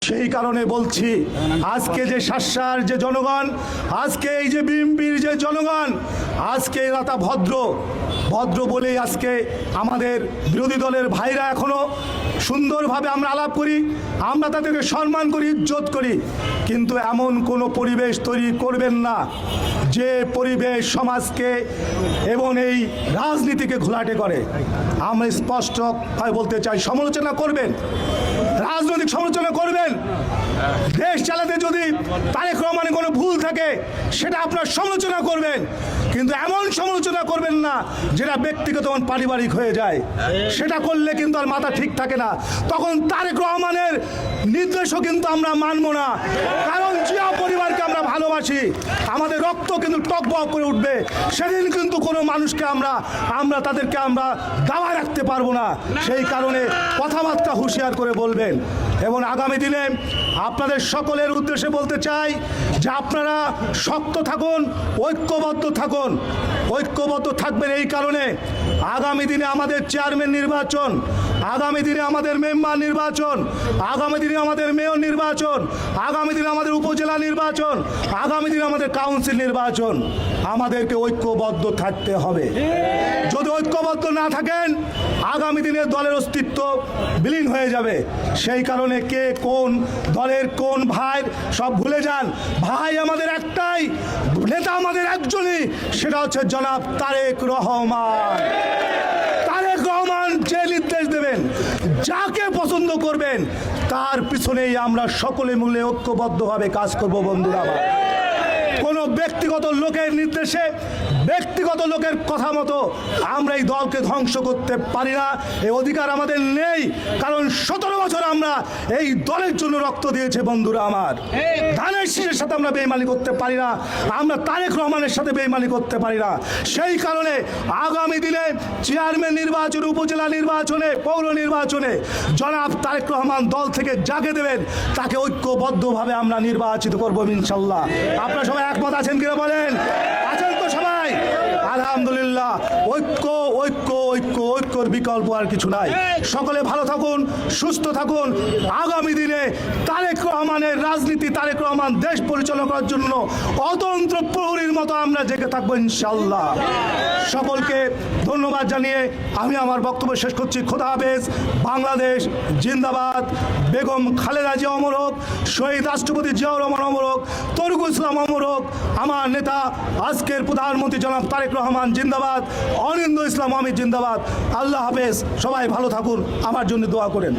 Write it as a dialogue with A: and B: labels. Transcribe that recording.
A: সেই কারণে বলছি, আজকে যে শাসার যে জনগণ, আজকে এই যে বিএনপির যে জনগণ, আজকে এরা তা ভদ্র বলেই আজকে আমাদের বিরোধী দলের ভাইরা এখনো সুন্দরভাবে আমরা আলাপ করি, আমরা তাদেরকে সম্মান করি, ইজ্জত করি। কিন্তু এমন কোনো পরিবেশ তৈরি করবেন না যে পরিবেশ সমাজকে এবং এই রাজনীতিকে ঘোলাটে করে। আমরা স্পষ্টভাবে বলতে চাই, সমালোচনা করবেন, রাজনৈতিক সমালোচনা করবেন। দেশ চালাতে যদি তারেক রহমানের কোনো ভুল থাকে সেটা আপনার সমালোচনা করবেন, কিন্তু এমন সমালোচনা করবেন না যেটা ব্যক্তিগত পারিবারিক হয়ে যায়। সেটা করলে কিন্তু আর মাথা ঠিক থাকে না, তখন তারেক রহমানের নির্দেশও কিন্তু আমরা মানব না। কারণ জিয়া পরিবারকে আমরা ভালোবাসি, আমাদের রক্ত কিন্তু টকবক করে উঠবে। সেদিন কিন্তু কোনো মানুষকে আমরা তাদেরকে আমরা দাবা রাখতে পারবো না। সেই কারণে কথাবার্তা হুঁশিয়ার করে বলবেন। এবং আগামী দিনে আপনাদের সকলের উদ্দেশ্যে বলতে চাই যে আপনারা শক্ত থাকুন, ঐক্যবদ্ধ থাকুন। ঐক্যবদ্ধ থাকবেন এই কারণে আগামী দিনে আমাদের চেয়ারম্যান নির্বাচন, আগামী দিনে আমাদের মেম্বার নির্বাচন, আগামী দিনে আমাদের মেয়র নির্বাচন, আগামী দিনে আমাদের উপজেলা নির্বাচন, আগামী দিনে আমাদের কাউন্সিল নির্বাচন। আমাদেরকে ঐক্যবদ্ধ থাকতে হবে। যদি ঐক্যবদ্ধ না থাকেন আগামী দিনে দলের অস্তিত্ব বিলীন হয়ে যাবে। সেই কারণে কে কোন দলের কোন ভাই সব ভুলে যান। ভাই আমাদের একটাই, নেতা আমাদের একজনই, সেটা হচ্ছে জনাব তারেক রহমান। তারেক রহমান যে নির্দেশ দেবেন, যাকে পছন্দ করবেন, তার পিছনেই আমরা সকলে মিলে ঐক্যবদ্ধভাবে কাজ করব। বন্ধুরা আমার, কোনো ব্যক্তিগত লোকের নির্দেশে, ব্যক্তিগত লোকের কথা মতো আমরা এই দলকে ধ্বংস করতে পারি না। এই অধিকার আমাদের নেই, কারণ 17 বছর আমরা এই দলের জন্য রক্ত দিয়েছে। বন্ধুরা আমার, ধানের শীষের সাথে আমরা বেইমানি করতে পারি না, আমরা তারেক রহমানের সাথে বেইমানি করতে পারি না। সেই কারণে আগামী দিনে চেয়ারম্যান নির্বাচনে, উপজেলা নির্বাচনে, পৌর নির্বাচনে জনাব তারেক রহমান দল থেকে যাকে দেবেন তাকে ঐক্যবদ্ধভাবে আমরা নির্বাচিত করবো ইনশাল্লাহ। আপনারা সবাই একমত আছেন কিনা বলেন? আছেন তো সবাই? আলহামদুলিল্লাহ। ঐক্য ঐক্য ঐক্য ঐক্যর বিকল্প আর কিছু নাই। সকলে ভালো থাকুন, সুস্থ থাকুন। আগামী দিনে তারেক রহমানের রাজনীতি, তারেক রহমান দেশ পরিচালনা করার জন্য অতন্ত্র প্রহরীর মতো আমরা জেগে থাকবো ইনশাল্লাহ। সকলকে ধন্যবাদ জানিয়ে আমি আমার বক্তব্য শেষ করছি। খোদা হাফেজ। বাংলাদেশ জিন্দাবাদ। বেগম খালেদা জিয়া অমর হোক, শহীদ রাষ্ট্রপতি জিয়াউর রহমান অমর হোক, তরিকুল ইসলাম অমর হোক। আমার নেতা আজকের প্রধানমন্ত্রী জনাব তারেক রহমান জিন্দাবাদ, অনিন্দ্য ইসলাম আমির জিন্দাবাদ। আল্লাহ হাফেজ। সবাই ভালো থাকুন, আমার জন্য দোয়া করেন।